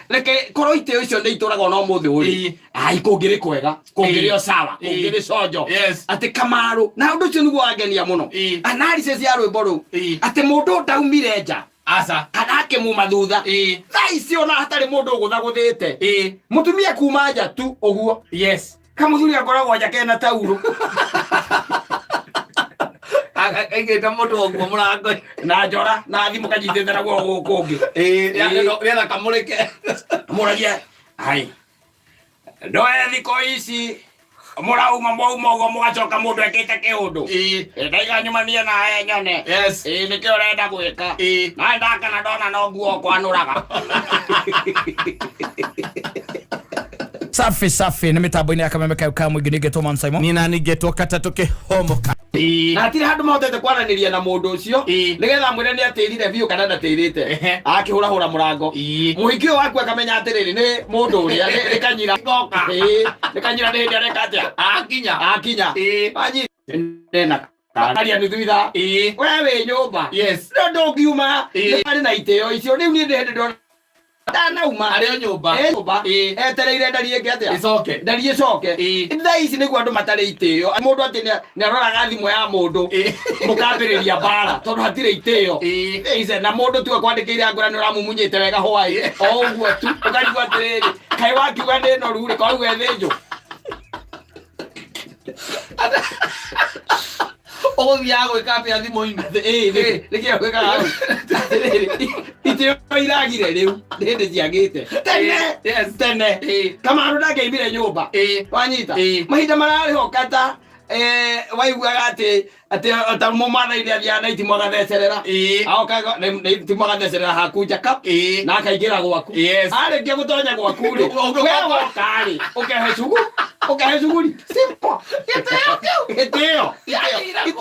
reke korwo iteo icio nĩ itũraga ona ũmũthĩ ũyũ ai kũngĩrĩ kwega kũngĩrĩ o sawa kũngĩrĩ cojo atĩ Kamaru na ũndũ ũcio nĩguo wangenia mũno analysis ya rwĩmbo rũu atĩ mũndũ ndaumire nja asa kana akĩmuma thutha thaa ici ona hatarĩ mũndũ ũgũthagũthĩte mũtumia kuma nja tu ũguo kamũthuri akoragwo nja kena tauro aigĩte mũndũ ũguo mũrango na njora na thimũ kanyitĩte naguo gũkũ ũngĩ rĩetha kamũrĩke mũragia ai ndoe thikũ ici mũrauma mwauma ũguo mũgacoka mũndũ ekĩte kĩũndũ ndaiganyumania nawe nyone nĩkĩo ũrenda gwĩka na ndakana ndona no nguo kwanũraga safi nĩ mĩtambo-inĩ ya kameme kau ka mũingĩ nĩngetwo Man Simon niĩ na nĩngetwo Kata tũkĩhomoka na hatirĩ handũ mahotete kwaranĩria na mũndũ ũcio nĩgetha mwĩre nĩ atĩrire biũ kana ndatĩrĩte akĩhũrahũra mũrango mũhiki ũyũ waku akamenya atĩrĩrĩ nĩ mũndũ ũrĩa nĩ kanyira nĩ kanyira nĩ hĩndĩ areka atĩa akinya ndena karia nĩ thutha we wĩ nyũmba no ndũngiuma nĩ marĩ na itĩo icio rĩu niĩ ndĩ hĩndĩ ndona ndanauma arĩ nyũmba etereire ndari ĩngĩ atĩa ndari ĩcoke thaa ici nĩguo andũ matarĩ itĩo mũndũ atĩ nĩaroraga thimũ ya mũndũ mũkambĩrĩria mbara tondũ hatirĩ itĩo na mũndũ tu akwandĩkĩire ngũra nĩ ũramumunyĩte wega hwaĩ o ũguo tu ũkarigwo atĩrĩrĩ kaĩ wakiuga nĩ noru rĩ koguo ethĩnjũ ũgũthiaga gwĩka atĩa thimũ-inĩ nĩkĩo gwĩkaga hau itĩo iragire rĩu nĩ hĩndĩ ciagĩte tene Kamaru ndangĩaimire nyũmba wanyita mahinda mararĩ ho Kata waiguaga atĩ ta mũmathai-inĩ athiaga na itimũ agathecerera itimũ agathecerera haku nja na akaingĩra gwaku arĩkia gũtonya gwaku rĩ we wokarĩ ũkehe cuguri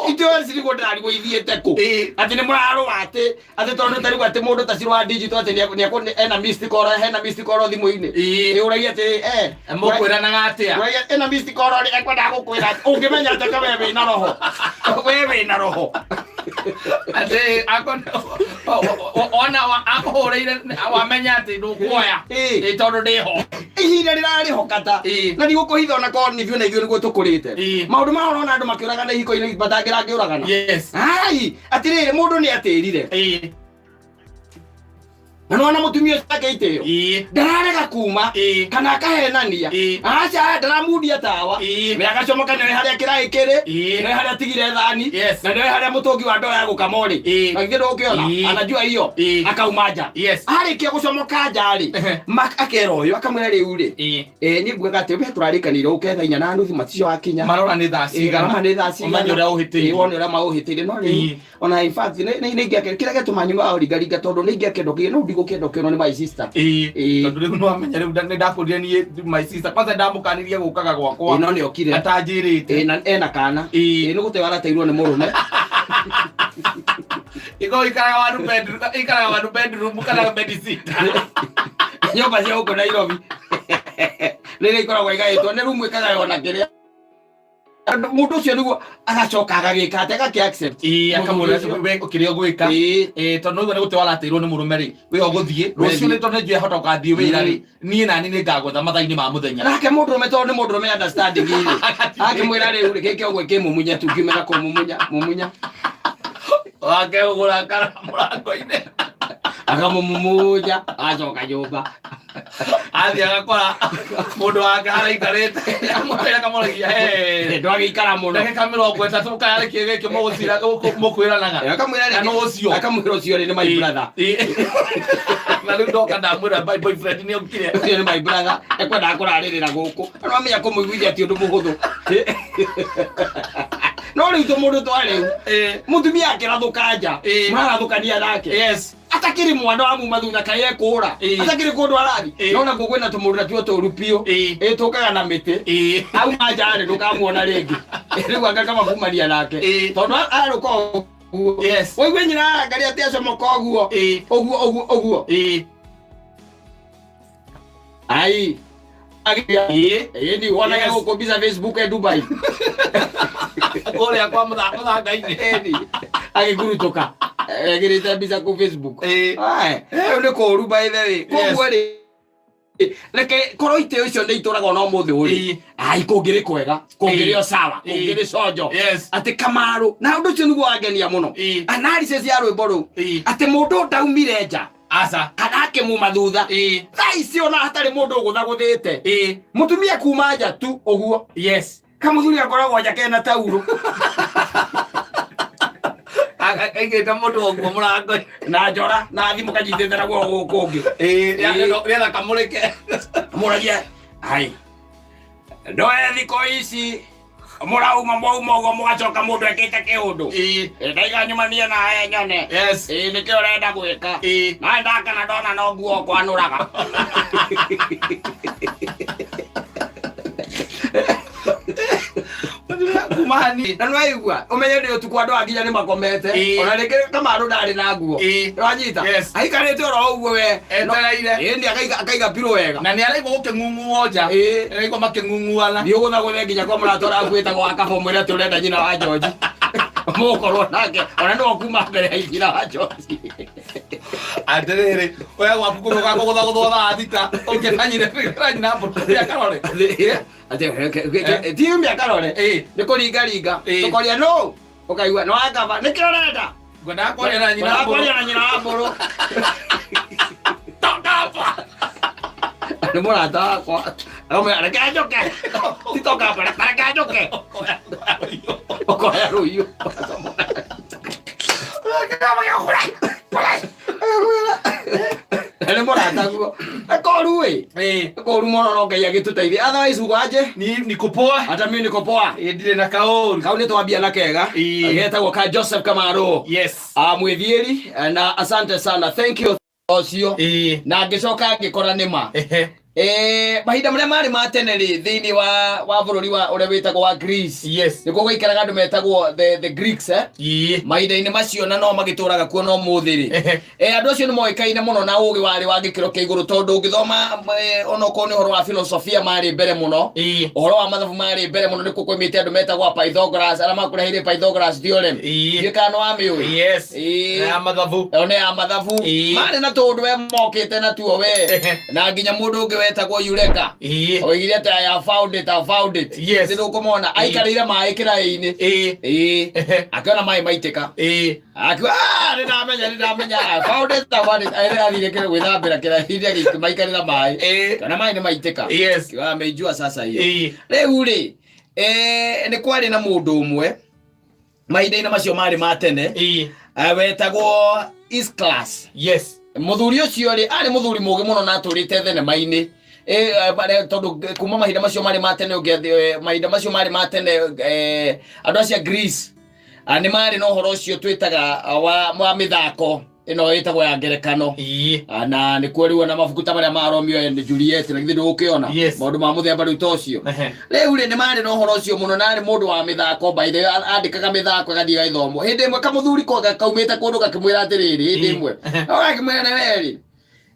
itĩo cirigwo ndarigwo ithiĩte kũ atĩ nĩ mũrarũa atĩ tondũ tarigwo atĩ mũndũ ta cirwa digital atĩ ena missed call hena missed call thimũ-inĩ ũragia atĩ mũkwĩranaga atĩa ena missed call rĩ ekwendaga gũkwĩra ũngĩmenya atĩ ka we wĩna roho we wĩna roho atĩ ona akũhũrĩire wamenya atĩ ndũkuoya tondũ ndĩho ihinda rĩrarĩ ho Kata na ndigũkũhitha ona korwo nĩ ithuĩ na ithuĩ nĩguo tũkũrĩte maũndũ ma ũrona andũ makĩũragana ihiko-inĩ matangĩrangĩũragana ai atĩrĩrĩ mũndũ nĩ atĩrire na nĩwona mũtumia ũcio ake itĩo ndararega kuma kana akahenania aca ndaramundia tawa nĩ agacomoka nĩoĩ harĩa kĩraĩ kĩrĩ nĩoĩ harĩa atigire thani na nĩoĩ harĩa mũtũngi wa ndoo ya gũkama ũrĩ na githĩ ndũgũkĩona anajua iyo akauma nja arĩkia gũcomoka nja rĩ akera ũyũ akamwĩra rĩu rĩ niĩ nguaga atĩ we tũrarĩkanĩire ũke thaa 4:30 maticio wakinya marora nĩ thaa cigana ũmenye ũrĩa maũhĩtĩire no rĩu ona in fact nĩ ingĩakĩra kĩrĩa gĩtũma nyuma ũringaringa tondũ nĩ ingĩakĩndwo kĩĩ no ndigũkĩndwo nĩ my sister tondũ rĩu no amenye rĩu nĩ ndakũrire niĩ my sister kwanza ndamũkanirie gũkaga gwakwa no nĩ okire atanjĩrĩte ena kana nĩ gũtewa arateirwo nĩ mũrũme ikaraga wanu bedroom kana bedsitter nyũmba cia gũkũ Nairobi rĩrĩa ikoragwo igaĩtwo nĩ rumu ĩkagaga ona kĩrĩa mũndũ ũcio nĩguo agacoka agagĩka atĩ agakĩ-accept akamwĩra kĩrĩa ũgwĩka tondũ ũguo nĩ gũte warateirwo nĩ mũrũme rĩ we ũgũthiĩ rũciũ nĩ tondũ nĩnjũĩ ahota gũgathiĩ wĩra rĩ niĩ nani nĩ ngagwetha mathaa-inĩ ma mũthenya nake mũndũrũme tondũ nĩ mũndũrũme understanding rĩ akĩmwĩra rĩu rĩ gĩkĩ ũguo kĩmumunya tu ngiumĩra kũmumunya akegũgũra kara mũrango-inĩ akamumunya acoka nyũmba athiĩ agakora mũndũ wake haraikarĩte amwĩra kamũragia ndwagĩikara mũno ndagĩka 30 kaya gĩkĩ mũgũcira mũkwĩranaga akamwĩra ũcio rĩ nĩ my brother na rĩu ndoka ndamwĩra my boyfriend nĩ okire ũcio nĩ my brother ekwendaga kũrarĩrĩra gũkũ no amenya kũmũiguithia ti ũndũ mũhũthũ no rĩu tũmũndũ twa rĩu mũtumia akĩrathũka nja mũrarathũkania nake atakĩrĩ mwana wa muma thutha kaĩ ekũra atakĩrĩ kũndũ arathi no naguo kwĩna tũmũndũ natuo tũru biũ tũkaga na mĩtĩ auma nja rĩ ndũkamuona rĩngĩ rĩu akakamabumania nake tondũ arũka ũguo waigue nyina arangaria atĩ acomoka ũguo ai ni wanaga gũkũ mbica Facebook ya Dubai kũrĩa kwa mũthanga-inĩ agĩkurutũka agĩrĩte mbica kũ Facebook nĩ kũũru by the way koguo rĩ Reke koro ite ucio ndi ituraga no muthe uri ai kungiri kwega kungiri o sawa kungiri sojo ati Kamaru na undu ucio niguo agenia muno analysis ya rwimbo ru ati mundu ndaumire nja asa kana akimuma thutha thaici ona hatari mundu uguthaguthite mutumia kuma nja tu uguo kamuthuri akoragwo nja kena tauro Aigĩte mũndũ ũguo mũrango na njora na thimu kanyitĩte naguo gũkũ ũngĩ rĩetha kamũrĩke mũragia ai ndoe thikũ ici mũrauma mwauma ũguo mũgacoka mũndũ ekĩte kĩũndũ ndaiganymania nawe nyone nĩkĩo ũrenda gwĩka nawe ndakana ndona no nguo kwanũraga kumani na nwaigua umenye ndio tukwandwa aginya ni makomete ona reke Kamaru ndari na nguo wanyita aikarete oro uguo we eteraire ndi akaiga piro wega na ni araigwa guking'ung'uo nja araigwa making'ung'uana ni ugutha guthe nginya kwa mũratora gwita gwa kabo mwire turenda nyina wa George mukorwo nake ona no kuma mbere ya nyina wa George atiriri oya gwaku kuruga kugutha gutha thita ukifanyire fikira nyina mburu ya Karore ate timu ya Karore ni kuringa tukoria no ukaigua no akava ni kirorenda ngona koria na nyina wa mburu tokapa ni murata wakwa ame areka njoke titoka para areka njoke okoya ruyu ene murata guo akoru akoru mono no ngai agituteithia otherwise ugaje ni kupoa hata mimi niko poa ndire na kauru kauni twambia na kega agetagwo ka Joseph Kamaru mwithieri na asante sana thank you ocio na ngicoka ngikora nima mahinda maria mari ma tene ri thiini wa bururi wa uria witagwo wa Greece niko gwikaraga andu metagwo the Greeks mahinda-ini macio na no magituraga kuo no muthiri andu acio ni moikaine muno na ugi wari wa gikiro kia iguru tondu ngithoma onoko ni horo wa philosophia mari mbere muno horo wa mathabu mari mbere muno ni kukwimite andu metagwo Pythagoras ara makureheire Pythagoras theorem gikano wa miu ya mathabu ya mathabu mari na tondu we mokite na tuo we na nginya mundu ungi wetagwo Eureka oigire ati I found it ndio kumona aikarire mai kiraini akona mai maitika akwa ndamenya I found it aire kile gwithambira kiraini giki maikarira mai kana mai ni maitika kiwa meijua sasa hiyo riu ri ni kwari na mundu umwe mahinda-ini macio mari matene wetagwo Aeschylus muthuri ucio ri ari muthuri mugi muno na aturite thenema-ini bare tondu kuma mahinda macio mari matene ungethi mahinda macio mari matene andu acia Greece ni mari no horo ucio twitaga wa mithako ino itagwo ya ngerekano na ni kweriwa na mabuku ta maria ma Romeo and Juliet na githindo ukiona maundu ma muthemba riu tocio riu ri ni mari no horo ucio muno na ni mundu wa mithako by the andikaga mithako gathia ithomo hindi imwe kamuthuri ko kaumite kundu gakimwira atiriri hindi imwe agakimwira na weri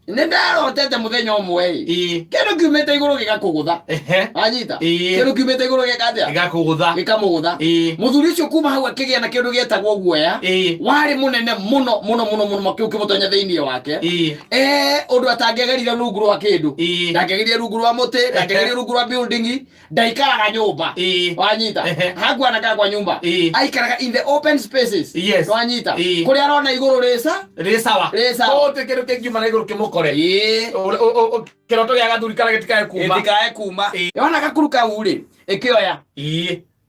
nindarotete muthenya umwe kindu kiumite iguru gigakugutha anyita kindu kiumite iguru gikatia gikamugutha muthuri ucio kuma hau akigia na kindu gietagwo guoya wari munene muno makiu kimutonya thiini wake undu atangegerire rungu rwa kindu ndangegerire rungu rwa muti ndangegerire rungu rwa building ndaikaraga nyumba wanyita hakuana kwa nyumba aikaraga in the open spaces wanyita kuria arona iguru risawa kote kindu kingiuma iguru kimuko kiroto gya gathuri kara gitikae kuma yona gakuru kau ri ikioya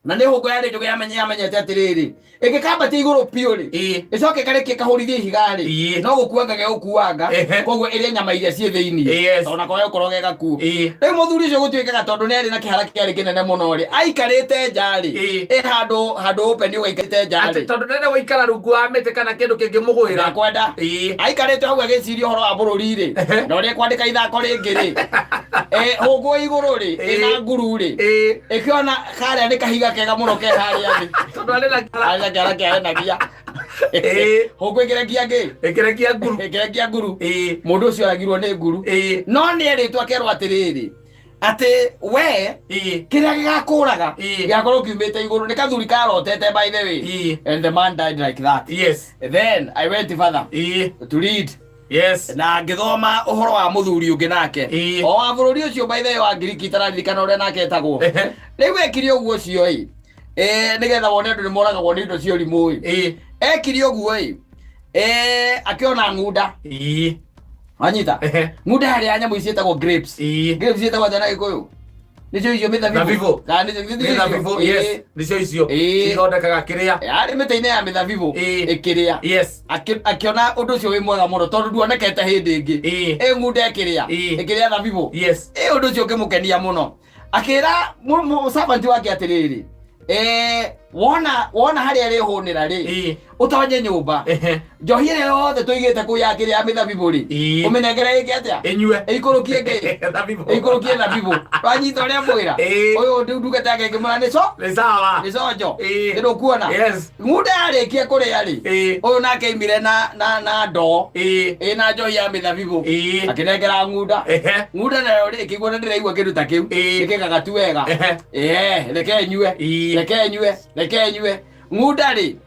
na ni huko yari njuga yamenyete atiriri ikikambati iguru piu ri icoke kareke kahurithie ihigari no gukuanga ge gukuanga koguo iri nyama iria cie thiini ona koyo koroge gaku riu muthuri ucio gutwikaga tondu neri na kihara kiari kinene muno ri aikarite njari handu open uikarite njari tondu nene waikara rungu wa mite kana kindu kingimugwira kwenda aikarite hau agiciria horo wa bururi ri na uria kwandika ithako ringi ri hugo iguru ri ina nguru ri ikiona karia ni kahiga kega muno ke haria ri tondu arena kara nagia hugo igerekia nguru mundu ucio aragirwo ni nguru no ni eritwa kerwa atiriri ati we kiria gigakuraga giakorwo kiumite iguru ni kathuri karotete by the way and the man died like that then I went further to read Yes. Na ngithoma uhoro wa muthuri ungi nake. O wa bururi ucio by the way wa Ngiriki tararirikana uria nake etagwo. Riu ekire uguo ucio nigetha wone andu nimoragagwo ni indo cio rimu ekire uguo akiona ngunda anyita ngunda hari anya muicietagwo grapes grapes cietagwo na Gikuyu nicio icio mithabibu mithabibu yes nicio icio ithondekaga kiria ari mitaine ya mithabibu ikiria yes akiona undu ucio wi mwega muno tondu nduonekete hindi ingi ngunda ikiria thabibu yes undu ucio ngimukenia muno akira servant wake atiriri wona hari ari hunira ri utonye nyumba njohi ire yothe tuigite ku ya kiria mithabibu ri umenengere iki atia enyue ikurukie ngi ikurukie thabibu wanyita uria mwira uyu ndugate ake ngimana ni sawa ni sojo ndu kuona ngunda arikie kuria ri uyu nake imire na ndo na njohi ya mithabibu akinengera ngunda nayo ri kigona ndiraigua kindu ta kiu ikikaga tu wega reke nyue ngunda ri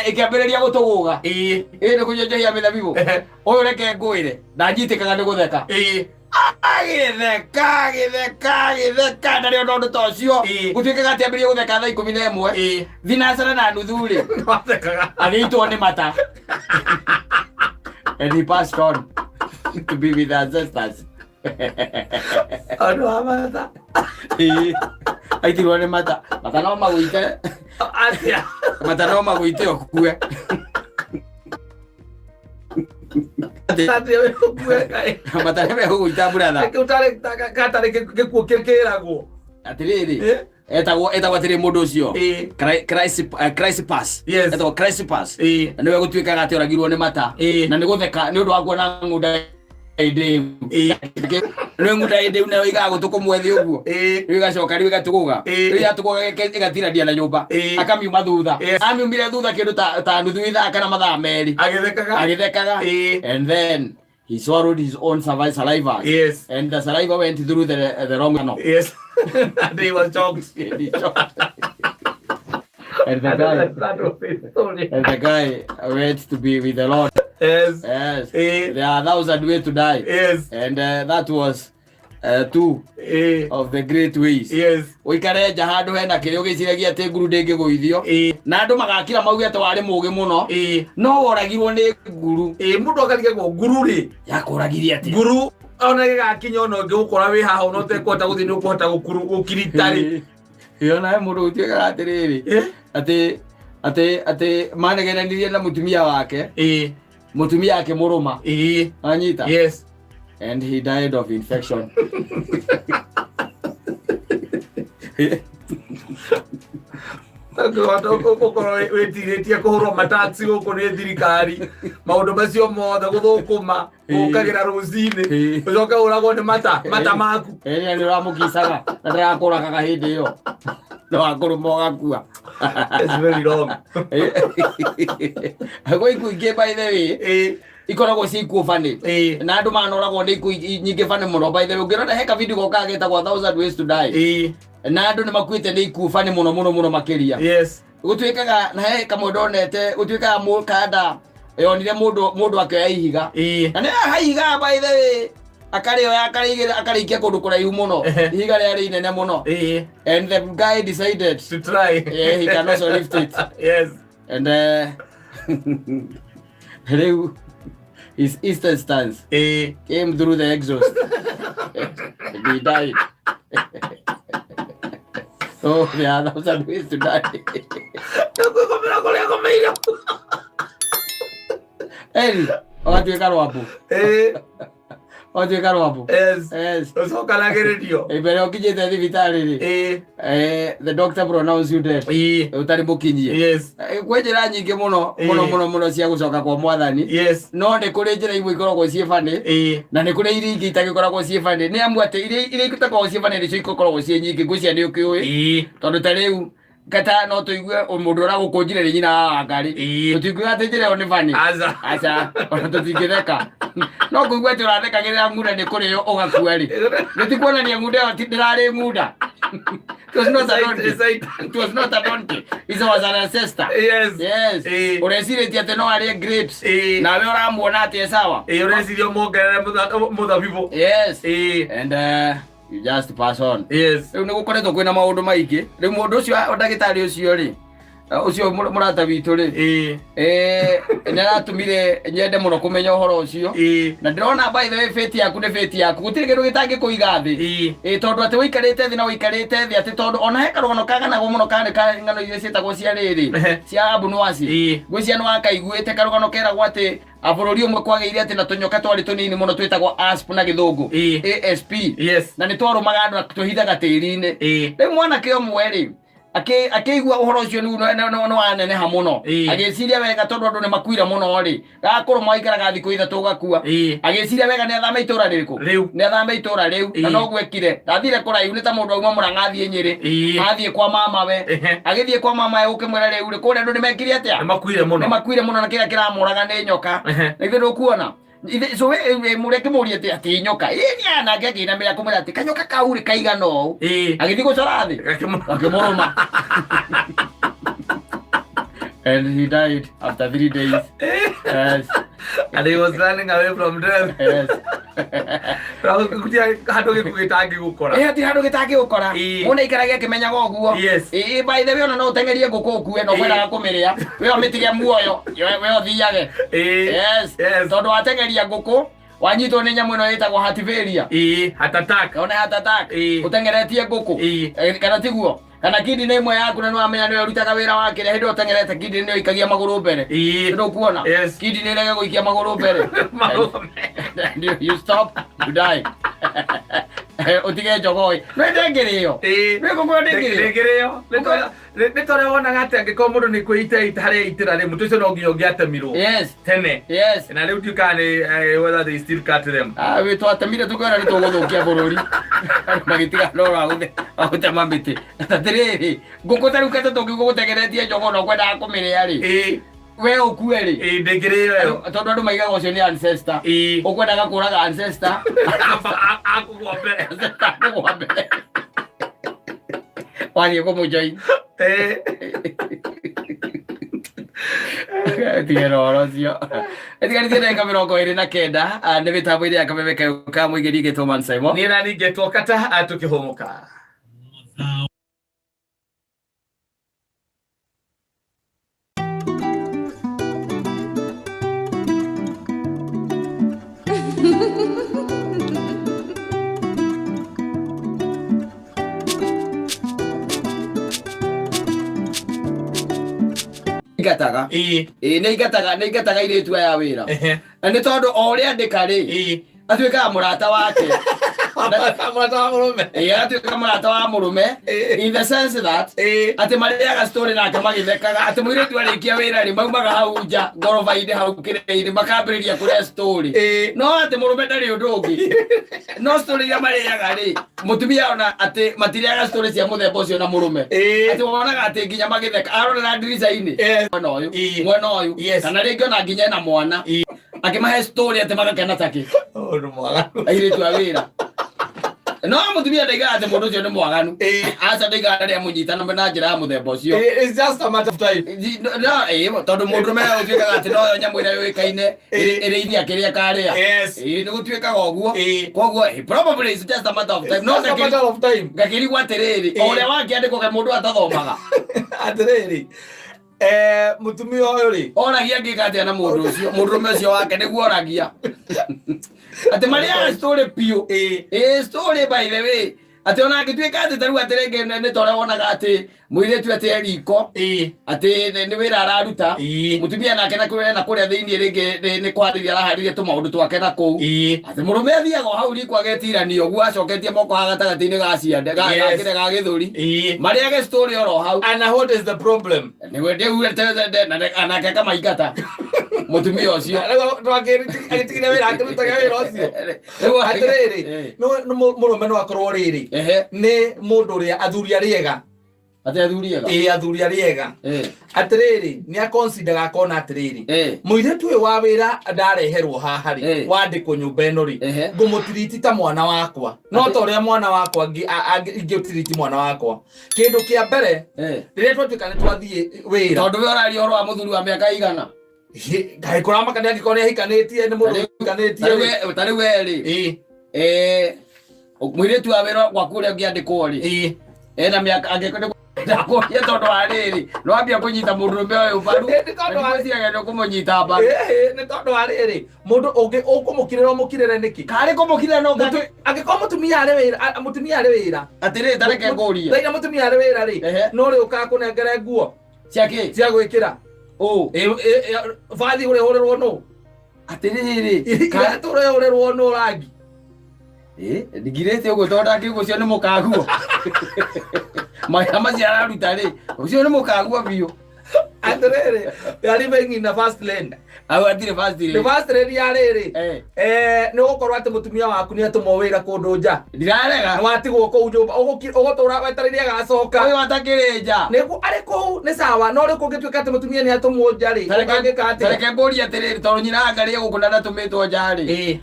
ikiambiriria gutuguga ni kunyojohia mithabibu uyu reke ngwire ndanjitikaga ni gutheka agitheka ndari ona undu ta ucio gutuikaga atiambirie gutheka thaa 11 thinacara na nuthu ri agitwo ni mata and he passed on to be with ancestors. Mata aitirwo ni mata no maguite atia mata no maguite okue mata nebe guita brother utare katare gikuo kiragwo atiriri etagwo atiri mundu ucio crisis pass etagwo crisis pass niwe gutuikaga ati oragirwo ni mata na ni gutheka ni undu wa kuona ngunda no ngunda inde una iga gutuko mwethi uguo iga coka ri gatuguga ria tuguga igatira dia na nyumba akamiuma thutha amiumire thutha kindu ta nuthu itha kana mathaa meri agithekaga and then he swallowed his own saliva and the saliva went through the wrong channel and he was choked and the guy went to be with the Lord. Yes. There are 1,000 ways to die. Yes. And that was 2 of the great ways. Yes. Uikare handu hena kirio giciragia ati nguru ndingiguithio na andu magakira mauge ati wari mugi muno no woragirwo ni nguru mundu akarigwo nguru ri yakuragiria ati nguru ona gigakinya ono ngikora wi haha ono tekwota guthi ni ukuhota gukiritari yona mundu utiga atiriri ati manegenanirie na mutumia wake mutumia yake muruma anyita yes and he died of infection Ukoro wetiretie kuhurwo mataxi guku ni thirikari maundu macio mothe guthukuma ukagira rucini ucoka uragwo ni mata maku ni uramukicaga na ndarakuraga hindi iyo no akuruma gakua it's very wrong agoi kuingie by the way ikoragwo ciikuo bani na andu manoragwo ni nyingi bani muno by the way ngirona heka video goka getagwo 1,000 ways to die na andu ni makuite ni ikuo bani muno makiria yes gutuikaga na heka modonete gutuikaga mukanda yonire mundu akioya ihiga na ni haiga by the way akarikia kundu kuraihu muno ihiga riari inene muno and the guy decided to try he can also lift it yes and his eastern stance came through the exhaust and he died. So there are 1,000 ways to die. Hey, wakatuika rwapu wakatuika rwapu yes ucoka nagererio ibere ukijite thibitari ri the doctor pronounced you dead utari mukinyie yes kwenjira nyingi muno cia gucoka kwa mwathani yes no ni kuri njira imwe ikoragwo cie bani na ni kuri iria ingĩ itagikoragwo cie bani ni amu ati iria itakoragwo cie bani nicio ikoragwo cie nyingi ngwĩcia ni ukiui tondu ta riu kata no tuigue mundu uragukunjire ri nyina wa ngari tuigue ati njira yo ni bani aca ona tutingitheka no kuigua ati urathekagirira ngunda ni kurio ugakua ri nitikuonania ngunda yo ndirari ngunda It was not a donkey. It was not a donkey. It was an ancestor. Yes. Yes. Uresire tiate no are grapes. Na we ora muona ati sawa. Uresire mongerere muthabibu. Yes. And you just pass on. Yes. Riu nigukoretwo kwina maundu maingi. Riu mundu ucio ndagitari ucio ri ucio murata witu ri naratumire nyende muno kumenya uhoro ucio na ndirona by the way fate yaku ne fate yaku gutiri kindu gitangi kuiga thi tondu ati wikarite thi na wikarite thi ati tondu ona he karono kaganago muno kane ka ngano iria cietagwo cia riri cia abunuasi gwiciana no akaiguite karugano keragwo ati abururi umwe kwageire ati na tunyoka twari tunini muno twitagwo asp na githungu asp na ni twarumaga andu tuhithaga tiri-ini riu mwanake omwe ri akeigua uhoro ucio no aneneha muno ageciria wega tondu andu ni makuira muno ri gakuru mwaikaraga thiku ithatu gakua ageciria wega ni athama itura ririku ni athama itura riu na no gwekire athire kuraihu ni ta mundu auma Murang'a Nyeri athie kwa mama we agithie kwa mama we ukimwira riu ri kuri andu ni mekire atia ni makuire muno na kira kiramuraga ni nyoka na ithu kuona so we mureke murie ati nyoka ni anake akinamira kumira ati kanyoka kauri kaigana o agithi gucora thi akimuruma and he died after 3 days. Yes. And he was running away from them. Yes. Kutia hado gitangi gukora. Ati hado gitangi gukora. Muna ikaragia kimenyaga oguo. Yes. By the way ona no tengerie nguku kuwe no kwenda kumiria. We omitigia muoyo. We othiage. Yes. Tondu atengeria nguku wanyitwo ni nyamu ino yitagwo hativeria. Heart attack. Ona heart attack. Utengeretie nguku. Kana tiguo. Kana kidney imwe yaku na no amenya no urutaga wira wake re hindo tengerete kidney no ikagia maguru mbere ndo kuona kidney rege guikia maguru mbere you stop you die utige jogoi no ndengereyo no ko ndengereyo ne tore wona gati angiko mundu ni kuita itare itira re mutu no ngiyo giatemiro tene na riu tukane whether they still cut them we to atemire tukora ni to guthukia bururi magitiga rora utema miti atiriri ngukuta rukete tungigutegeretie jogo no kwenda kumiria ri we ukue ri ndengereyo tondu andu maigaga ucio ni ancestor ukwendaga kuraga ancestor akugwa mbere wani kumujoi tigero orocio etigarithie ndagika 29 ni mitambo iria akamemeka ka muigiri gitwo Man Simon ni nani getwo kata tukihumuka igataga ni igataga iritu ya wira ni tondu o ria ndika ri atuikaga murata wake atuikaga murata wa murume in the sense that ati mariaga story nake magithekaga ati muiritu arikia wira ri maumaga hau nja ngoroba-ini hau kire-ini makambiriria kuria story no ati murume ndari undu ungi no story ya mariaga ri mutumia ona ati matiriaga story cia muthemba ucio na murume ati wonaga ati nginya magitheka arorera ndirica-ini mwena uyu kana ringi ona nginya na mwana akimahe story ati magakena taki airitu a wira no mutumia ndaiga ati mundu ucio ni mwaganu aca ndaiga ria munyitana na njira ya muthemba ucio it's just a matter of time no tondu mundu me utuikaga ati no nyamu ira yoikaine iri ithia kiria karia ni gutuikaga oguo koguo probably it's just a matter of time no matter of time gakirigwa atiriri uria wakiandikwo ke mundu atathomaga atiriri mutumia uyu ri oragia ngikate na mundu ucio mundurume ucio wake niguo oragia ati maria story pio story by the way ati ona ngituika ati taru atirenge ni tore wonaga ati muiretu ati eriko ati ni wira araruta mutumia nake na kuria thiini ringi ni kwariria araharirie tu maundu twake na kuu ati murume athiaga hau riko agetiranio guo acoketie moko hagatagati-ini ga ciande gakire ga githuri maria ge story oro hau and what is the problem ni wende urete anake kama igata mutumia ucio agitigira wira akirutaga wira ucio atiriri no murume no akorwo riri ni mundu uria athuri ariega ate athuri ega athuri ariega atiriri ni a consider akona atiriri muiretu uyu wa wira ndareherwo haha ri wandikwo nyumba eno ri ngumutiriti ta mwana wakwa no to ria mwana wakwa ingeutiriti mwana wakwa kindu kia mbere riria twatuikane twathie wira tondu we urari oro wa muthuri wa miaka igana ngai kurama kana ngikone hikanitie ni mundu hikanitie tari we ri muiretu wa wira gwa kuria ngiandikwo ri na miaka angikone ndakoria tondu ariri no ambia kunyita mundurume uyu baru ni tondu ariri kumunyita baru ni tondu ariri mundu ungi ukumukirira mukirire niki kari kumukirira no angiko mutumia ari wira atiri tareke nguria ndaina mutumia ari wira ri no ri ukakunengere nguo cia gwikira vathi uri urerwo no atiri kari turi urerwo no rangi ndigirete ugo tonda ngiugo cio ni mukaguo Mama ziara rutare. Ucio ni mukagua biyo. Atirere, yari bengi na fast lane. Aho atire fast lane. Ni fast lane yariri. Ni gukorwa ati mutumia waku ni atumo wira kundu nja. Ndirarega. Ni watigwo ku nyumba. Ugutura wetarire agacoka. Uyu watakire nja. Niku ari ku ni sawa no ri kungituika ati mutumia ni atumo nja ri. Tareke ngori atirire tondu nyina ngari gukunda natumitwo nja ri.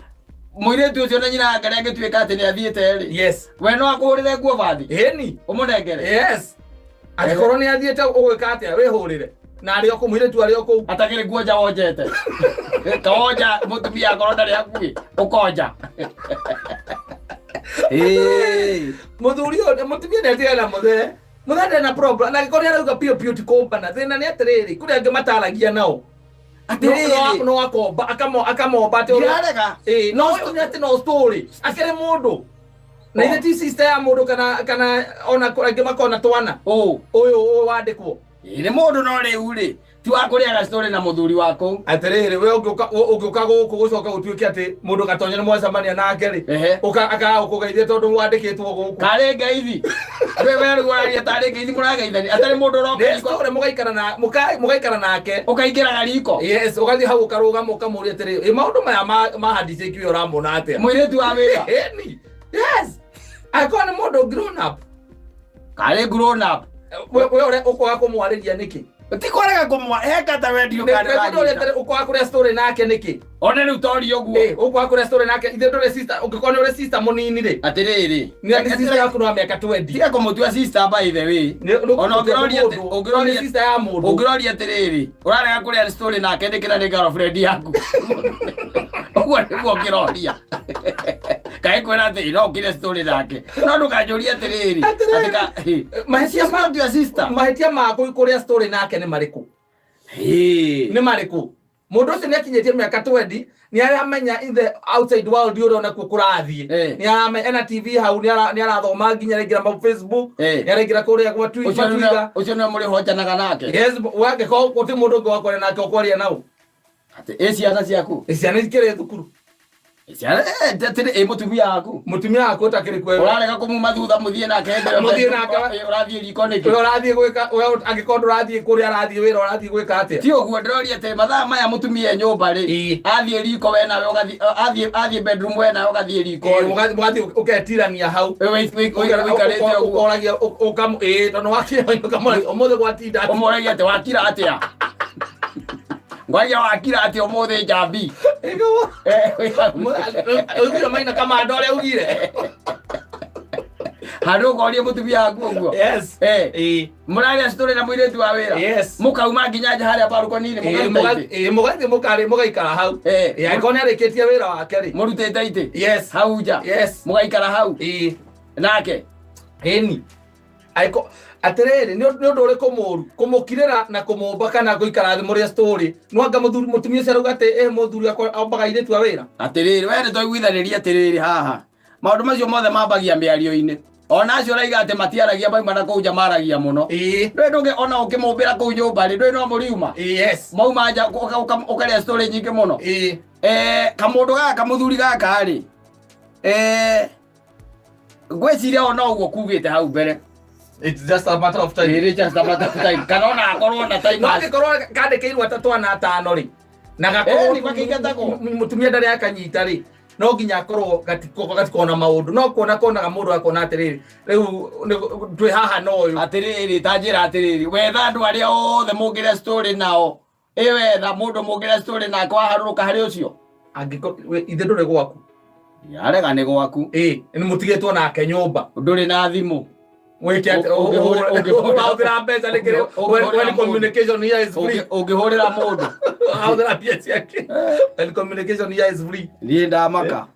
Muiretu ucio na nyina ngari agituika ati ni athiete ri. Yes. We no akurire nguo bathi. Eni. Umunengere. Yes. Akikorwo ni athiete ugwika atia wihurire. Na ari oku muiretu ari oku atakire nguo nja wonjete. Kaoja mutumia akoro ndari akui. Ukonja. Muthuri mutumia ni atia na muthe. Muthe na problem. Na akikorwo ari uga pio tikombana. Thina ni atiriri. Kuri angi mataragia nao. Atiriri no akomba akamomba ati ndirarega no ati no story akere mundu na ile ti sister ya mundu kana ona angi makona twana uyu wandikwo ni mundu no riu ri ti wa kuriaga story na muthuri wako atiriri we ugiuka guku gucoka utuike ati mundu gatonya ni mwacamania nake ri aka ukugeithia tondu wandikitwo guku kare ngeithi we weru gwaria tare ngeithi murageithani atari mundu roka story mugaikara nake ukaingiraga riko yes ugathi hau ukarugama ukamuria atiri maundu maya mahadice kiwe uramona atia muiretu wa wira yes akona mundu grown up kare grown up we ore ukwa kumwariria niki utikorega kumwa heka ta wedio kana ndore ukwa kuria story nake niki one ni utori oguo ukwa kuria story nake ithe ndore sister ukikone ure sister munini ri atiriri ni ati sister yaku no miaka 20 tiga kumutua sister by the way ona ugiroria sister ya mundu ugiroria atiriri urarega kuria story nake ndikira ni girlfriend yaku uguo niguo ngiroria kai kwera ati no kire story nake no ndukanjuria atiriri atika mahetia ma ndio sister mahetia maku kuria story nake ni mariku ni mariku mundu ucio ni akinyetie miaka 20 ni aramenya in the outside world yoro na kukurathie ni aramenya na TV hau ni arathoma nginya regira ma Facebook ni aragira kuria kwa Twitter ucio ni muri hojanaga nake yes wake ko kuti mundu ngo akore nake okwaria nau ati ciana ciaku ciana ikire thukuru ciana tete mutumia wako utakiri kwewe urarega kumuma thutha muthie nake muthie nake urathie riko niki urathie gwika angikondu urathie kuria arathie wira urathie gwika atia ti uguo ndiroria te mathaa maya mutumia nyumba ri athie riko we nawe athie bedroom we nawe ugathie riko ugathie uketirania hau wikarite uguo oragia ukam tondu wakira umuthe gwatinda umoragia te wakira atia ngwaja wakira ati omothe jambi ego maina kama ndore ugire haro goria mutumia waku uguo yes muraria story na muiretu wa wira yes mukauma nginya haria balcony-ini mugathi mugaikara hau aikone areketie wira wake ri murutete ite yes hau nja yes mugaikara hau nake eni aiko atiriri ni undu uri kumukirira na kumumba kana guikara thi muria story nwanga mutumia cia rugate muthuri akwa ambaga iretu wa wira atiriri we ni toiguithaniria atiriri haha maundu macio mothe mambagia miario-ini ona acio raiga ati matiaragia mauma na kuu nja maragia muno ndwe ndungi ona ukimumbira kuu nyumba ri ndwe no muriuma yes mauma nja ukaria story nyingi muno kamundu gaka muthuri gaka ri ngwiciria ona uguo kugite hau mbere. It's just a matter of time. It is just a matter of time. Kanona akorwo na time. Nake korwo kandikirwo 3 na 5 ri. Na gakorwo mutumia ndari akanyita ri. no nginya korwo gatiko na maundu no kuona ga mundu akona atiriri riu twi haha no uyu atiriri tanjira atiriri wetha andu aria othe mungire story nao wetha mundu mungire story nako haruruka hari ucio angiko ithe ndure gwaku yarega ni gwaku ni mutigetwo nake nyumba nduri na thimu weke uhũthĩra mbeca nĩ kĩrĩ when communication here is free ũngĩhũrĩra mũndũ ahũthĩra mbia ciake when communication here is free niĩ ndamaka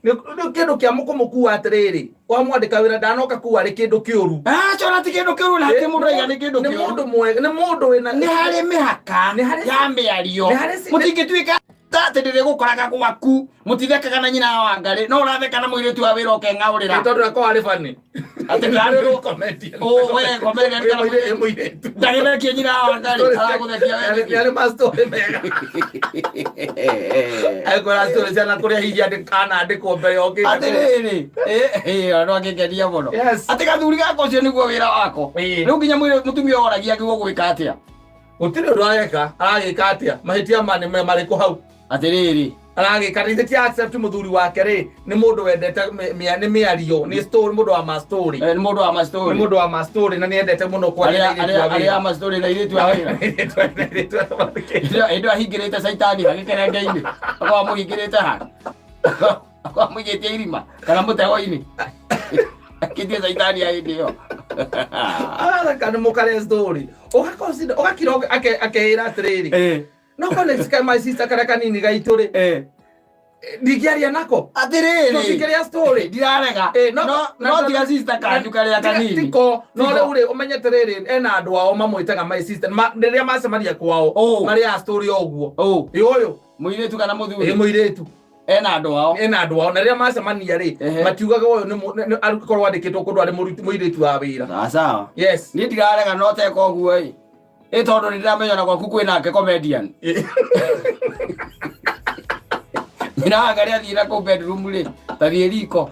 nĩ kĩndũ kĩa mũkũmũkua atĩrĩrĩ wamwandĩka wĩra ndanoka kuwa arĩ kĩndũ kĩũru cora ti kĩndũ kĩũru nake mũndũ aiga nĩ kĩndũ kĩũru nĩ mũndũ mwega nĩ mũndũ wĩna nĩ harĩ mĩhaka ya mĩario mũtingĩtuĩka tate ndire gukoraga gwaku mutithekaga na nyina wa Ngarĩ no uratheka na mũirĩtu wa wĩra ũkeng'aũrĩra tondu nako arĩ bani ati ndarĩrwo comedian we comedian kana mũirĩtu ndagĩthekia nyina wa Ngarĩ aragũthekia wewe nĩ mastori mega agora story ciana kũrĩa hihi andĩkwo mbere yokĩte atĩrĩrĩ no angĩkenia mũno atĩ gathuri gako ũcio nĩguo wĩra wako rĩu nginya mũtumia oragia agĩrĩirwo gwĩka atĩa gũtirĩ ũndũ areka aragĩka atĩa mahĩtia ma nĩ marĩkũ hau atiriri aragĩkarithĩtie accept muthuri wake rĩ nĩ mũndũ wendete nĩ mĩario nĩ story mũndũ wa ma story nĩ mũndũ wa ma story nĩ mũndũ wa ma story na nĩ endete mũno kwaria arĩa ma story na irĩtu wa wĩra indo ahingĩrĩte caitani agĩkerenge-inĩ akwa mũhingĩrĩte ha akwa mũigĩtie irima kana mũtego-inĩ akĩtie caitani ya hĩndĩ ĩyo kana mũkare story ũgakira akehĩra atĩrĩrĩ no connect kai my sister kara kanini gaitũ rĩ ndigiaria nako atiriri nosikiria story ndirarega no tiga sister kanyu karia kanini tiko no rĩu rĩ ũmenyete rĩrĩ ena andũ ao mamwĩtaga my sister rĩrĩa macemania kwao marĩ ya story ũguo ũyũ mũirĩtu kana mũthuri mũirĩtu ena andũ ao na rĩrĩa macemania rĩ matiugaga ũyũ nĩ akorwo andĩkĩtwo kũndũ arĩ mũirĩtu wa wĩra sawa yes niĩ ndirarega no teka ũguo ĩ tondu nĩ ndĩramenya na gwaku kwĩnake comedian nyina wa Ngarĩ athiĩ na kũu bedroom rĩ tathiĩ riko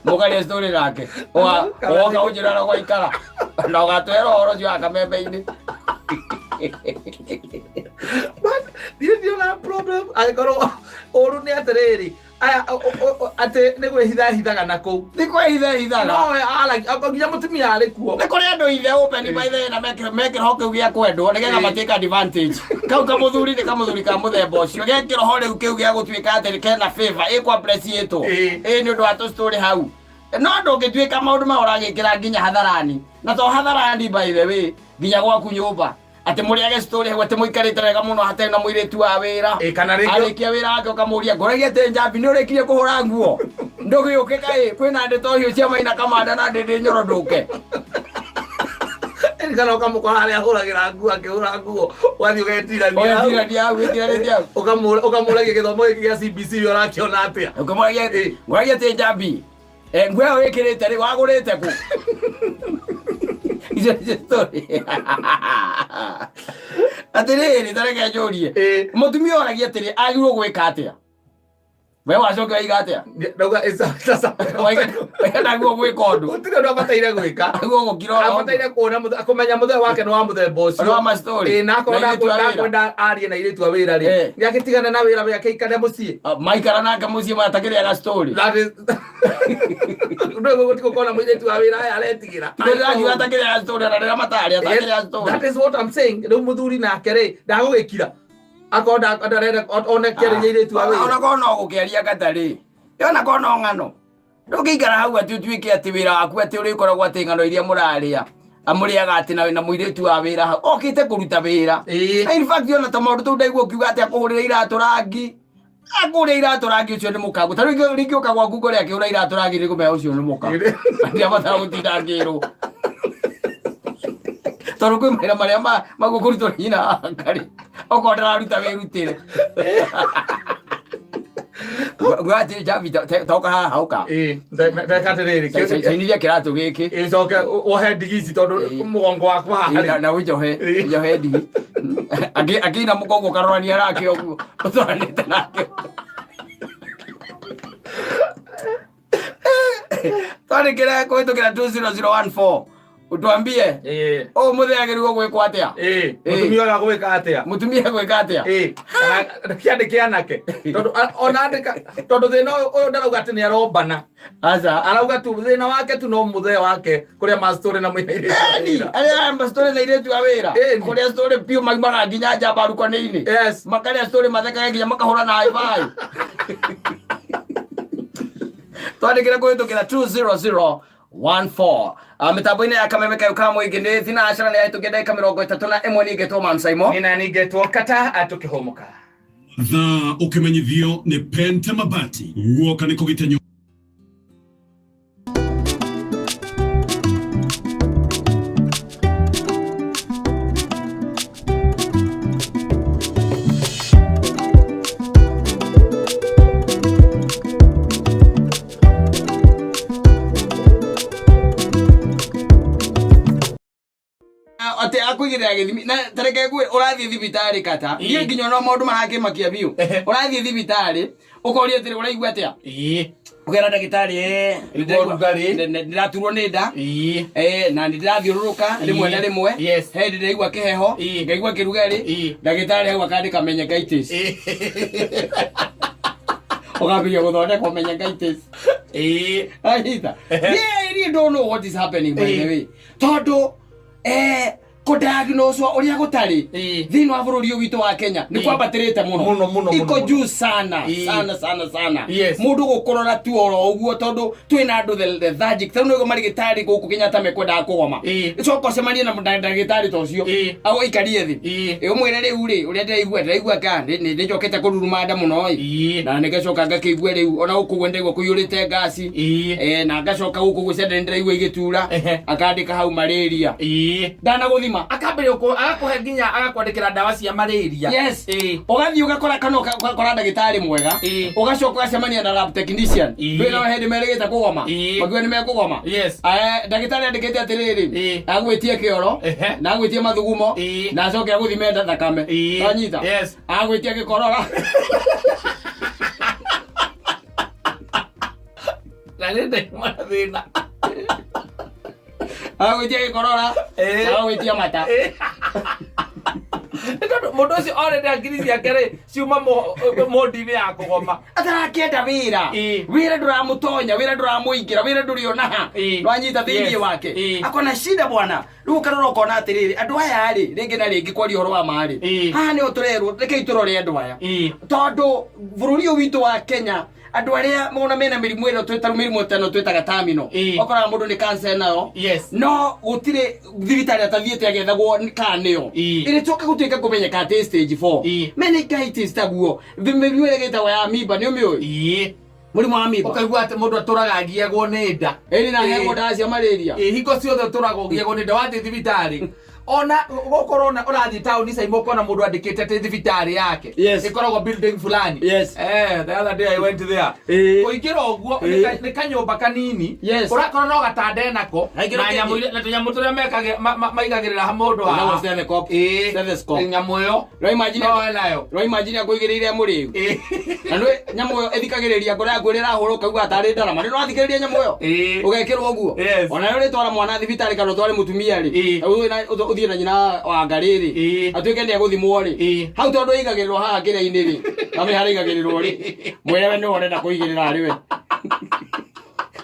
mũkaria story nake ũgoka ũnjĩra na gwaikara na ũgatwĩra ũhoro ũcio wa kamembe-inĩ ndiona problem angĩkorwo ũru nĩ atĩrĩrĩ aya atĩ nĩ gwĩhithahithaga na kũu nĩ kwĩhithahithaga no nginya mũtumia arĩ kuo nĩ kũrĩ andũ ithe open by the na mekĩroho kĩu gĩa kwendwo nĩgetha matĩka advantage kau kamũthuri nĩ kamũthuri ka mũthemba ũcio gekĩroho rĩu kĩu gĩa gũtuĩka atĩ kena favor ĩkwa appreciate nĩ ũndũ wa tũ story hau no ndũngĩtuĩka maũndũ ma ũragĩkĩra nginya hatharani na to hatharani by the way nginya gwaku nyũmba ati mũrĩage story hau atĩ mũikarĩte wega mũno hatarĩ na mũirĩtu wa wĩra kana arĩkia wĩra wake ũkamũria ngoragia atĩ Njambi nĩ ũrĩkirie kũhũra nguo ndũgĩũke kaĩ kwĩna ndĩto hiũ cia Maina Kamanda na ndĩndĩ nyorondoke kana ũkamũkora harĩa ahũragĩra nguo akĩhũra nguo wathiĩ ũgetirania hau ũkamũragia gĩthomo gĩkĩ gĩa CBC ũrakĩona atĩa ũkamũragia ngoragia atĩ Njambi nguo ĩyo wĩkĩrĩte rĩ wagũrĩte kũ story atiriri tareke njũrie mũtumia oragia atĩrĩ agĩrĩirwo gwĩka atĩa we wacoke waiga atĩa ndauga naguo gwĩka ũndũ gũtirĩ ũndũ abataire gwĩka naguo gũkira abataire kuona kũmenya mũthenya wake nĩ wa mũthemba ũcio wa ma story na akwenda arie na irĩtu a wĩra rĩ nĩagĩtigana na wĩra wake ikare mũciĩ maikara nake mũciĩ matakĩrĩaga story ndũgũ gũtikũkona mũirĩtu wa wĩra aya aretigĩra ndĩrakiuga atakĩrĩaga story na rĩrĩa matarĩ atakĩrĩaga story that is what I'm saying rĩu mũthuri nake rĩ ndagũgĩkira akonda ndarenda one kĩarĩria irĩtu wa wĩra ona kono gũkĩaria gatarĩ ona kono ng'ano ndũngĩikara hau atĩ ũtuĩke atĩ wĩra waku atĩ ũrĩkoragwo atĩ ng'ano iria mũrarĩa amũrĩaga atĩ na mũirĩtu wa wĩra hau okĩte kũruta wĩra in fact ona ta maũndũ tũu ndaigua kiuga atĩ akũhũrĩra iratũ rangi agũrĩra iratũ rangi ũcio nĩ mũkagu ta rĩngĩ ũka gwaku ngore akĩhũra iratũ rangi nĩ kũmenya ũcio nĩ mũkagu ndiabatara gũtinda ngĩrwo tondũ kwĩ mawĩra marĩa magũkũrutwo nyina wa Ngarĩ okorwo ndararuta wĩrutĩre gwatĩ Njambi toka haha ũka ndeka atĩrĩrĩ cainithia kĩratũ gĩkĩ ĩcoke wohe ndigi ici tondũ mũgongo waku haha na njohe ndigi akĩina mũgongo karorania nake ũguo ũtwaranĩte nake twandĩkĩre kũhĩtũkĩra 20014 Utwambie. Oh muthenya gerugo gwikwa atia? Mutumia wa gwika atia? Mutumia gwika atia? Kiandike anake. Tondu ona andika tondu thina uyu ndarauga ati ni arombana. Aza arauga tu thina wake tu no muthenya wake kuria ma story na mwire. Aria ma story na iretu awira. Kuria story pio magmaga nginya njamba rukoneini. Yes. Makaria story matheka nginya makahura na high. Twandikira kuhitukira 20014 mitambo-ini ya Kameme Kayuka Muingini thinacara nä ahetå kä ndagä ka 31 nä ngetwo Mansaimo nina ningetwo Kata atukihomuka thaa ukimenyithio ni Pente Mabati guoka nä kå gä ate akuigirira githimi na tareke gwe urathie thibitari Kata nie nginya no maundu marakimakia biu urathie thibitari ukoria atiri uraigua atia ukera ndagitari ndiraturwo ni nda na ndirathiururuka rimwe na rimwe he ndiraigua kiheho ngaigua kirugari ndagitari hau akandika meningitis ukambia guthondeka meningitis ahita yeah don't know what is happening by the way tondu kudiagnoswa uria gutari thini wa bururi witu wa Kenya ni kwambatirite muno iko juu sana mundu gukorora tu oro uguo tondu twina andu the tragic tondu go marigitari guku Kenyatta mekwenda kugoma icoko semania na ndagitari tocio ago ikarie thi umwire riu ri uria ndiraigua ka ni njokete kururuma nda muno na nigacoka ngakigua riu ona guku gwendegwo kuyurite ngasi na ngacoka guku gwicenda ndiraigua igitura akandika hau malaria ndana guthima akambire agakuhe nginya agakwandikira ndawa cia malaria yes ugathii ugakora kana ukakora ndagitari mwega ugacoka ugacemania na lab technician wira wa hindi merigite kugoma magwe ni mekugoma ndagitari andikite atiriri agwitie kioro na agwitie mathugumo na acoke aguthime thakame anyita agwitie gikorora na ninde mwathina agwitie gikorora agwitie mata mundu ucio already angirizi akere ciuma modi-ini ya kugoma atarakienda wira nduramutonya wira nduramuingira wira nduriona nwanyita thiini wake akona shida bwana riu karora ukona atiriri andu aya ri ringi na ringi kwari horo wa mari haha ni uturerwo rekei turore andu aya tondu bururi witu wa Kenya andu aria mona mena mirimu ino twitaru mirimu tano twitaga terminal okora mundu ni cancer nayo no gutire thibitari atathiete agethagwo kanio iri toka gutuika kumenyeka ati stage 4 meningitis taguo mirimu ire gitawa ya amoeba ni umioi murimu wa amoeba ukaigua ati mundu aturaga agiagwo ni nda eri na hego ndawa cia malaria hingo ciothe aturaga agiagwo ni nda wathi thibitari ona gokorona urathi town Saimo kona mundu andikite ati thibitari yake ikoragwo building fulani the other day I went there kuingira oguo ni kanyumba kanini urakora no gatande nako na tunyamu turia maigagirira ha mundu ha nyamu yo no imagine akuigiriria muriu na no nyamu yo ethikagiriria ngora ngurira huruka ugwa atari ndarama no athikiriria nyamu yo ugekirwo oguo ona yo ritwara mwana thibitari kana tware mutumia ri uthie na nyina wa ngariri atuike ni aguthimwo ri hau tondu igagirirwo haha kire-ini ri ame hari igagirirwo ri mwewe no orenda kuigirira ari we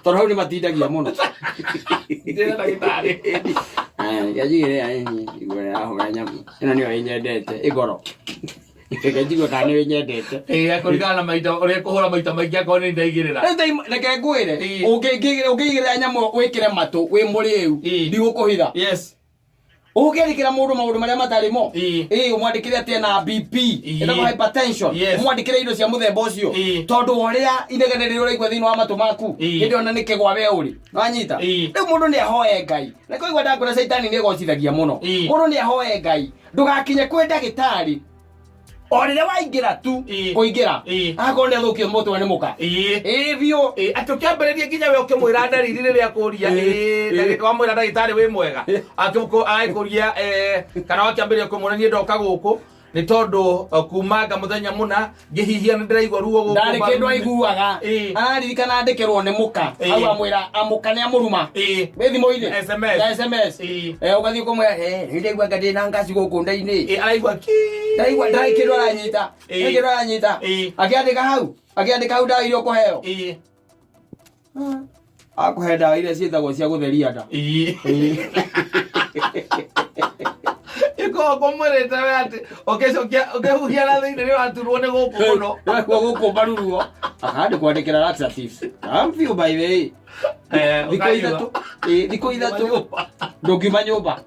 tondu hau ni matindagia muno ndira ndagitari yajigire aini igore ahora nyamu ina niyo inyendete igoro ikejigwa kana niyo inyendete akurigana na maita uri kuhura maita maingi akoni ndaigirira reke ngwire ukigirira nyamu wikire matu wi muriu ndigukuhitha ugerikira mundu maundu maria matarimo umwandikire ati na BP ina hypertension umwandikire indo cia muthemba ucio tondu uria inegenere uraigwa thini wa matu maku hindi ona nikegwa we uri wanyita riu mundu ni ahoe Ngai na koigwa ndakura saitani ni egocithagia muno mundu ni ahoe Ngai ndugakinye kwi ndagitari orire waingira tu kuingira akonde thukio mutu ni muka bio atukiambiririe nginya we ukimwira ndariri riria kuria ndagika wamwira ndagitari wi mwega akikuria kana wakiambiriria kumurania ndoka guku ni tondu kumanga muthenya muna ngihihia ndiraigwa ruo guku ndari kindu aiguaga aririkana ndekerwo ni muka au amwira amuka ni amuruma bethi moine SMS ugathi kumwe ndeigwa ngadi na ngasi guku ndaini araigwa ki ndaigwa kindu aranyita akiandika hau ndawa irio kuheo akuhe ndawa iria ciĩtagwo cia gũtheria nda iko komoreta wate okehuhia na thĩinĩ nĩ waturwo nĩ gũkũ mũno gũkũ maruruo akande kwandĩkĩra laxatives ambiũ by the way thikũ ithatũ ndũngiuma nyũmba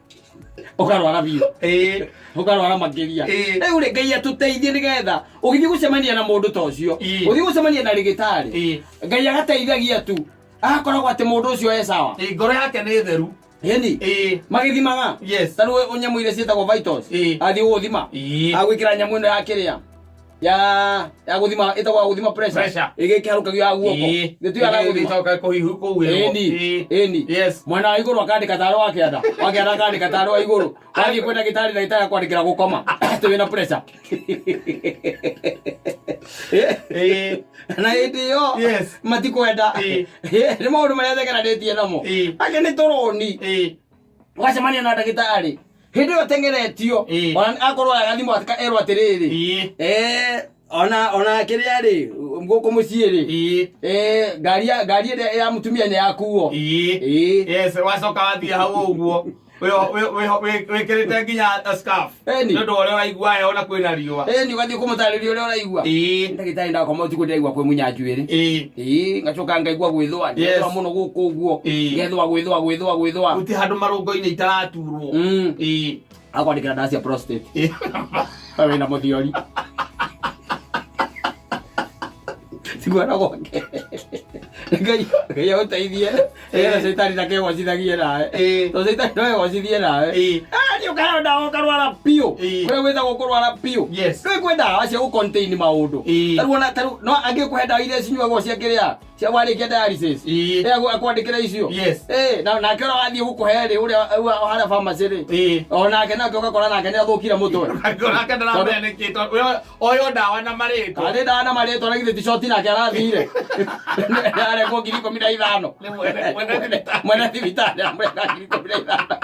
ukarwara biũ ukarwara makĩria rĩu rĩ Ngai atũteithie nĩgetha ũgĩthiĩ gũcemania na mũndũ ta ũcio ũthiĩ gũcemania na rĩgĩtarĩ Ngai agateithagia tu akoragwo atĩ mũndũ ũcio e sawa ngoro yake nĩ theru yani magithimaga tanu onyamu ile ciĩtagwo vitals athi gũthima agwĩkĩra nyamũ ĩno ya kĩrĩa ya gũthima ĩtagwo gũthima pressure ĩgĩkĩharũkagio ya guoko gĩtu ya gũthima kũhihu kũu mwana wa igũrũ akandĩka taro wa kĩanda akandĩka taro wa igũrũ wathiĩ kwenda gĩtarĩ na gĩtarĩ kwandĩkĩra gũkoma atĩ wĩna pressure na hĩndĩ ĩyo matikwenda nĩ maũndũ marĩa thegeranĩtie namo angĩ nĩ tũrũni ũgacemania na ndagĩtarĩ hĩndĩ ĩyo tengeretio ona akorwo agathimwo erwo atĩrĩrĩ ona kĩrĩa rĩ gũkũ mũciĩ rĩ ngari ĩrĩa ya mũtumia nĩ yakuo wacoka wathiĩ hau ũguo wĩkĩrĩte nginya scarf nĩ ũndũ ũrĩa ũraigua ona kwĩna riũa nĩ ũgathiĩ kũmũtarĩria ũrĩa ũraigua ndagĩtarĩ ndakoma ũtukũ ndĩraigua kwĩ munya njuĩrĩ ngacoka ngaigua gwĩthũa ndĩraigua mũno gũkũ ũguo gwĩthũa gũtirĩ handũ marũngo-inĩ itaraturwo akwandĩkĩra ndawa cia prostate wĩna mũthiori siguana gwake Ngai agũteithie na caitani ndakegwacithagie nawe tondũ caitani no egwacithie nawe nĩ ũkaheo ndawa ũkarwara biũ kũrĩa gwĩtagwo kũrwara biũ rĩu kwĩ ndawa cia gũ-contain maũndũ tarĩu no angĩkũhe ndawa iria cinyuagwo cia kĩrĩa cia warĩkia dialysis akwandĩkĩra icio nake ũrĩa wathiĩ gũkũhe rĩ ũrĩa harĩa pharmacy rĩ onake nake ũgakora nake nĩ athũkire mũtwe oyo ndawa na marĩtwa arĩ ndawa na marĩtwa na githĩ ti shoti nake arathire arengwo 15,000 mwene thibitarĩ amũrenga 15,000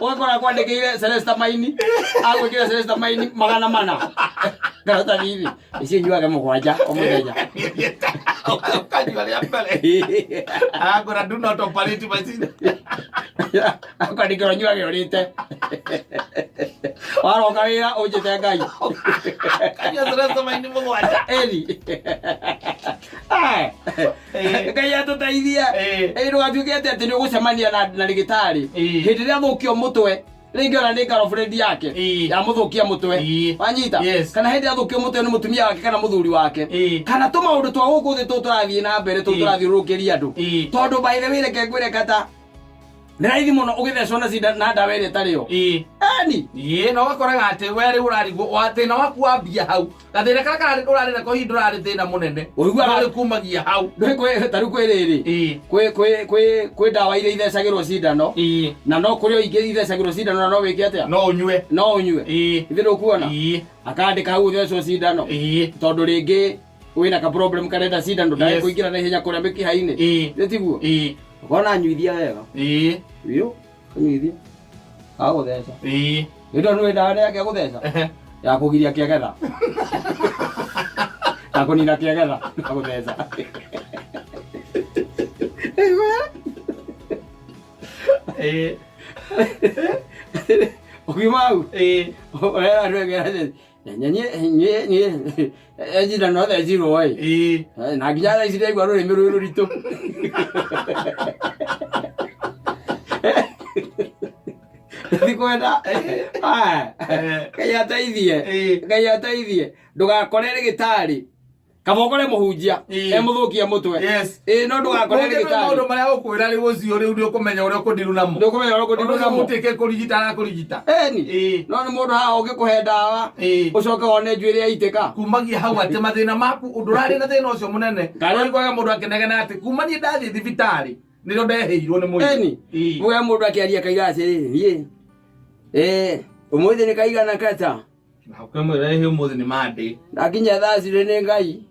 ũgakora kwandĩkĩire Celestamaini agwĩkĩra Celestamaini 400 garota thithi icio nyuage mũgwanja o mũthenya ukanyua rĩa mbere agũra do not operate machine akwandĩkĩrwo nyuage ũrĩte waroka wĩra ũnjĩte Ngai kanyua Celestamaini mũgwanja Ngai atũteithie ndũgatuĩke atĩ nĩ ũgũcemania na rĩgĩtarĩ hĩndĩ ĩrĩa athũkio mũtwe rĩngĩ ona nĩ girlfriend yake ya mũthũkia mũtwe wanyita kana hĩndĩ athũkio mũtwe nĩ mũtumia wake kana mũthuri wake kana tũmaũndũ twa gũkũ thĩ tũrathiĩ na mbere tũrathiũrũrũkĩria andũ tondũ by the way reke ngwĩre kata nĩ raithi mũno ũgĩthecwo na cinda na ndawa ĩrĩa ĩtarĩ yo na ũgakoraga atĩ we rĩu ũrarigwo thĩna waku wambia hau gathĩna karĩa ũrarĩ nako hihi ndũrarĩ thĩna mũnene ũrĩ kumagia hau tarĩu kwĩ rĩrĩ kwĩ ndawa iria ithecagĩrwo cindano na no kũrĩ o ingĩ ithecagĩrwo cindano na no wĩke atĩa no ũnyue ithe ndũkuona akandĩka hau ũthecwo cindano tondũ rĩngĩ wĩna ka problem karenda cindano ndaĩ kũingĩra na ihenya kũrĩa mĩkiha-inĩ nĩ tiguo ũkona anyuithia wega biũ anyuithia agũtheca ĩndo nĩ ndawa yake agũtheca ya kũgiria kĩagetha ya kũnina kĩagetha agũtheca ũkiuma hau andũ egera ejira no thecirwo na nginya thaa ici ndaigua rũrĩmĩ rũrĩ rũritũ thikwenda Ngai ateithie ndũgakore rĩgĩtarĩ kabokore mũhunjia mũthũkia mũtwe no ndũgakore rĩgĩtarĩ maũndũ marĩa ũkwĩra rĩu ũcio rĩu nĩ ũkũmenya ũrĩa ũkũndiru namo ũtĩke kũrigita na kũrigita no nĩ mũndũ haha ũngĩkũhe ndawa ũcoke wone njuĩrĩ yaitĩka kumagia hau atĩ mathĩna maku ũndũ ũrarĩ na thĩna ũcio mũnene ũrĩkwaga mũndũ akĩnegena atĩ kuma niĩ ndathiĩ thibitarĩ ndio ndeheirwo nĩ mũndũ eni muya mũndũ akĩaria kaiga atĩrĩrĩ ũmũthĩ nĩ kaigana kata na ũkamwĩra ũmũthĩ nĩ Monday ndakinya thaa cirĩ nĩ Ngai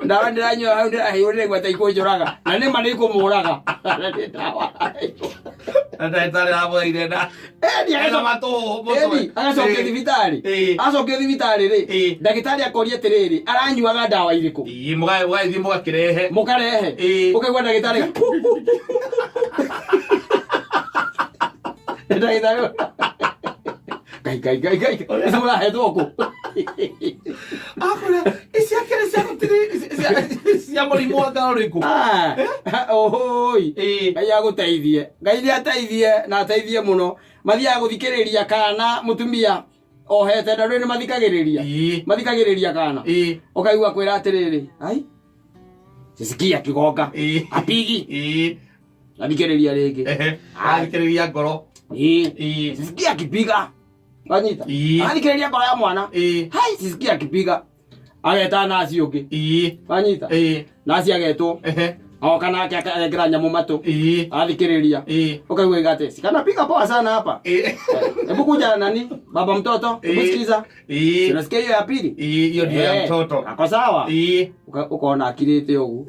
ndawa ndĩranyua hau ndĩraheirwo nĩ gwata ikũnjũraga na nĩ ma nĩ ikũmũraga nĩ ndawa ndagĩtarĩ arabũrĩire na agacokio thibitarĩ rĩ ndagĩtarĩ akoria atĩrĩrĩ aranyuaga ndawa irĩkũ mũgathiĩ mũkarehe ũkaigua ndagĩtarĩ ndagĩtarĩ Gai ese mũrahetwo kũ akora isi akere cia mũrimũ wa ngarũrĩkũ ohoi Ngai agũteithie Ngai nĩ ateithie na ateithie mũno mathiaga gũthikĩrĩria kana mũtumia ohete na rĩu nĩ mathikagĩrĩria kana ũkaigua kwĩra atĩrĩrĩ ai sisikia kigoka apigi athikĩrĩria rĩngĩ athikĩrĩria ngoro sisikia akipiga Wanyita. Athikĩrĩria ngoro ya mwana. Hai sisikia akipiga. Ageta nasi ũngĩ. Wanyita. Nasi agetwo. Oka nake akagera nyamũ matũ. Athikĩrĩria. Ukaigua igate. Sikana piga poa sana hapa. Hebu kuja nani? Baba mtoto. Hebu sikiza. Unasikia hiyo ya pili? Hiyo ndio ya mtoto. Ako sawa? Ukaona akirĩte ũguo.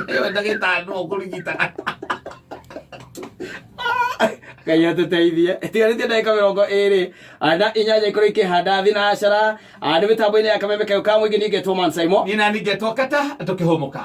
Ewe ndagĩtarĩ no kũrigita. Ngai atũteithie tigarĩtie ndagĩka 20 na inyanya ikorwo ikĩhanda thinacara nĩ mĩtambo-inĩ ya kameme kau ka mũingĩ nĩ ngetwo Man Simon nĩ na nĩ ngetwo Kata tũkĩhũmũka.